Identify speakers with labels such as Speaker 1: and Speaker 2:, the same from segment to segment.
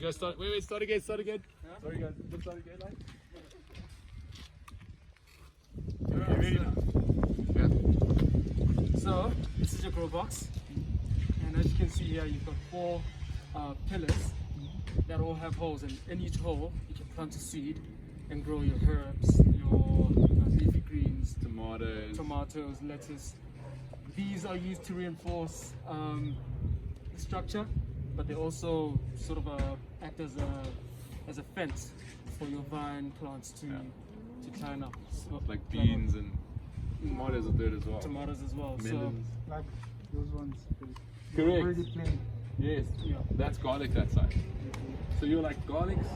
Speaker 1: go start. Wait, start again. Sorry guys, start again, like.
Speaker 2: So this is your grow box, and as you can see here, you've got 4 pillars that all have holes, and in each hole you can plant a seed and grow your herbs, your leafy greens, tomatoes, lettuce. These are used to reinforce the structure, but they also sort of act as a fence for your vine plants to climb up.
Speaker 1: Like beans and tomatoes are good as well.
Speaker 2: Tomatoes as well.
Speaker 1: Melons.
Speaker 2: So,
Speaker 3: Like those ones.
Speaker 1: Correct.
Speaker 3: Already plain.
Speaker 1: Yes, that's garlic that side. So you're like garlics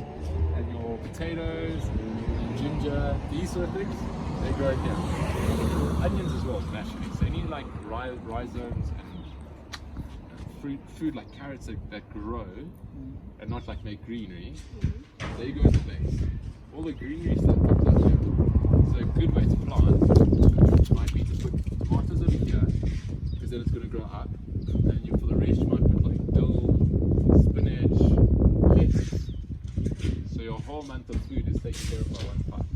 Speaker 1: and your potatoes, and ginger, these sort of things, they grow here. Onions as well, naturally. So any like rhizomes and food like carrots that grow and not like make greenery, they go in the base. All the greenery stuff comes out here. So a good way to plant might be to put tomatoes over here, because then it's going to grow up. And you, for the rest, you might put like dill, spinach, lettuce. So your whole month of food is taken care of by one pipe.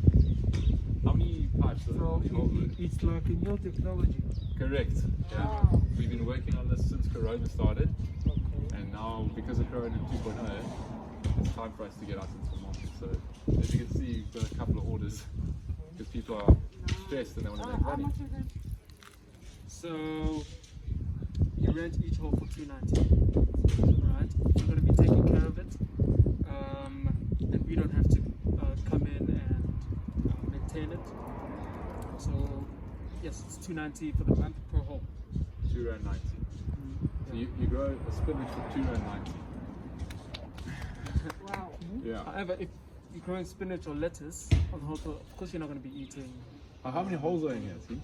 Speaker 1: How many pipes are
Speaker 3: So
Speaker 1: there?
Speaker 3: it's like a new technology.
Speaker 1: Correct. Yeah.
Speaker 4: Wow.
Speaker 1: We've been working on this since Corona started, and now because of Corona 2.0, it's time for us to get out into the market. So as you can see, we've got a couple of orders because people are stressed and they want to make
Speaker 4: How
Speaker 1: money.
Speaker 4: much is it?
Speaker 2: So you rent each hole for $2.90. Right? You're going to be taking care of it, and we don't have to come in and maintain it. So yes, it's $2.90 for the month per hole.
Speaker 1: €2.90. So you grow a spinach for €2.90.
Speaker 4: Wow.
Speaker 1: Yeah.
Speaker 2: However, if you're growing spinach or lettuce on the whole, of course you're not going to be eating.
Speaker 1: How many holes are in here, see?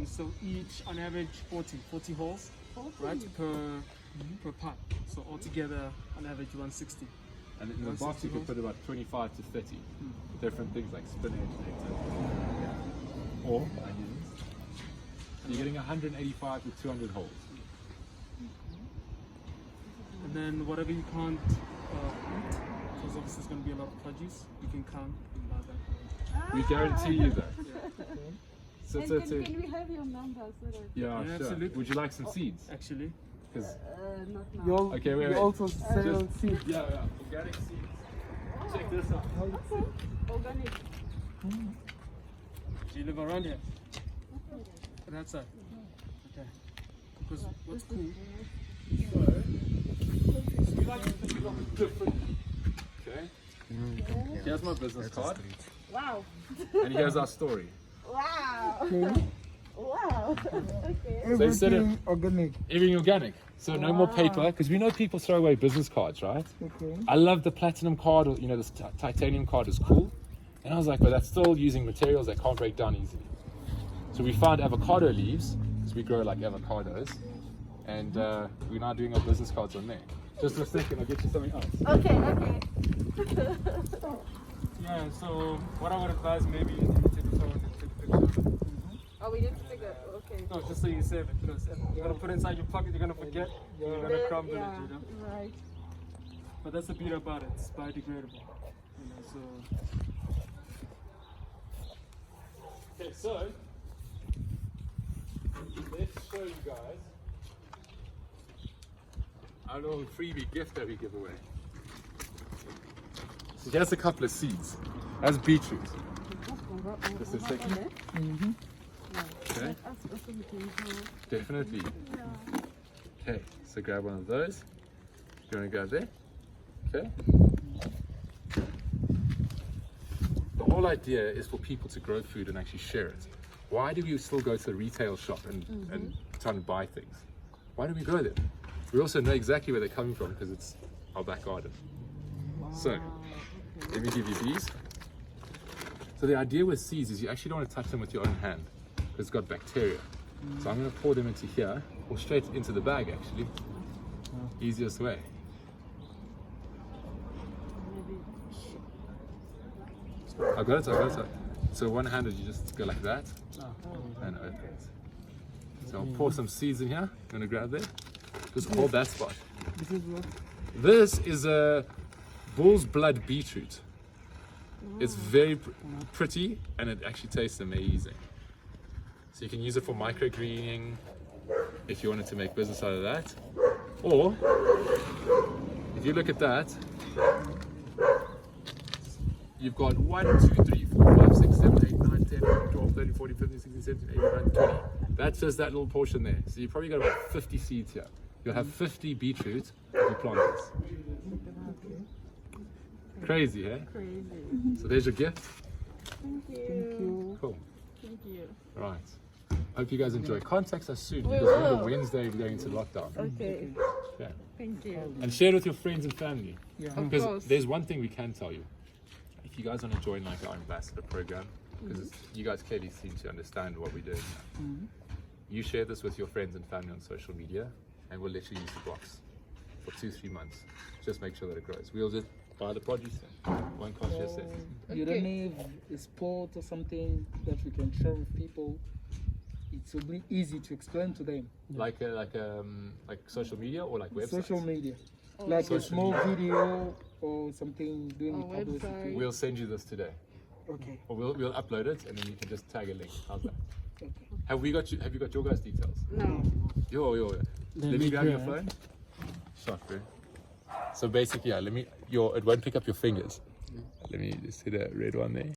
Speaker 2: So each, on average, 40 holes,
Speaker 4: 40?
Speaker 2: right, per pipe. So altogether, on average, 160.
Speaker 1: And in the box you can put about 25 to 30 different things like spinach, or onions. So you're getting 185 to 200 holes.
Speaker 2: And then whatever you can't eat, because obviously there's going to be a lot of produce, you can come and buy that.
Speaker 1: We guarantee you that. So,
Speaker 4: And can we have your number so that
Speaker 1: yeah, sure.
Speaker 2: absolutely.
Speaker 1: Would you like some seeds?
Speaker 2: Actually,
Speaker 1: Because
Speaker 4: not now?
Speaker 3: You,
Speaker 1: Okay, wait,
Speaker 3: you
Speaker 1: wait.
Speaker 3: also sell
Speaker 1: Just-
Speaker 3: seeds.
Speaker 1: yeah, organic seeds. Check this out.
Speaker 4: Okay. Organic.
Speaker 2: do you live around here? On that side? Okay. Because what's cool,
Speaker 1: We like to think of it different. Okay. Here's my business card,
Speaker 4: Wow.
Speaker 1: and here's our story.
Speaker 4: Wow. Wow. Okay.
Speaker 1: instead of-
Speaker 3: Everything organic.
Speaker 1: Everything organic. So no more paper, because we know people throw away business cards, right?
Speaker 3: Okay.
Speaker 1: I love the platinum card, or this titanium card is cool. And I was like, but that's still using materials that can't break down easily. So we found avocado leaves, because we grow like avocados, and we're now doing our business cards on there. Just a second, I'll get you something else.
Speaker 4: Okay. Okay.
Speaker 2: yeah. So what I would advise maybe is you take a photo and take a picture of it.
Speaker 4: Oh, we need to figure. Okay.
Speaker 2: No, just so you save it, because if you're gonna put it inside your pocket, you're gonna forget, you're gonna crumble it,
Speaker 4: Yeah.
Speaker 2: you know.
Speaker 4: Right.
Speaker 2: But that's the beauty about it; it's biodegradable. So. Okay, so let's show you guys
Speaker 1: Our little freebie gift that we give away. So here's a couple of seeds. That's beetroot. Just a second. Okay. Definitely. Okay, so grab one of those. You want to grab there? Okay. The whole idea is for people to grow food and actually share it. Why do we still go to the retail shop and try and buy things? Why do we grow them? We also know exactly where they're coming from because it's our back garden. So, let me give you these. So the idea with seeds is you actually don't want to touch them with your own hand because it's got bacteria. So I'm going to pour them into here, or straight into the bag actually. Easiest way. I got it. So one-handed, you just go like that and open it. So I'll pour some seeds in here. I'm going to grab that. Just hold that spot.
Speaker 3: This is what?
Speaker 1: This is a bull's blood beetroot. It's very pretty and it actually tastes amazing. So you can use it for microgreening if you wanted to make business out of that. Or if you look at that, you've got 1, 2, 3, 4, 5, 6, 7, 8, 9, 10, 11, 12, 13, 14, 15, 16, 17, 18, 19, 20. That's just that little portion there. So you've probably got about 50 seeds here. You'll have 50 beetroot if you plant this. Crazy, eh?
Speaker 4: Crazy.
Speaker 1: So there's your gift.
Speaker 4: Thank you.
Speaker 1: Cool.
Speaker 4: Thank you.
Speaker 1: Right. Hope you guys enjoy. Contact us soon
Speaker 4: We
Speaker 1: because remember
Speaker 4: will.
Speaker 1: Wednesday we're going into lockdown.
Speaker 4: Okay.
Speaker 1: Yeah.
Speaker 4: Thank you.
Speaker 1: And share it with your friends and family.
Speaker 3: Yeah.
Speaker 4: Of
Speaker 1: Because
Speaker 4: course.
Speaker 1: there's one thing we can tell you. If you guys want to join like our ambassador program, because you guys clearly seem to understand what we're doing now. You share this with your friends and family on social media and we'll let you use the box for 2-3 months. Just make sure that it grows. We'll just buy the produce and won't cost you a cent.
Speaker 3: You don't need a sport or something that we can share with people. It will be easy to explain to them.
Speaker 1: Like social media or like websites?
Speaker 3: Social media. Like a
Speaker 1: Social
Speaker 3: small
Speaker 1: media.
Speaker 3: video or something doing
Speaker 4: A
Speaker 3: publicity.
Speaker 4: website.
Speaker 1: We'll send you this today.
Speaker 3: Okay.
Speaker 1: Or we'll upload it and then you can just tag a link. How's that?
Speaker 3: Okay.
Speaker 1: Have you got your guys' details?
Speaker 4: No.
Speaker 1: Yo. Let me grab your phone. Shot, bro. So basically, yeah, it won't pick up your fingers. Let me just hit a red one there.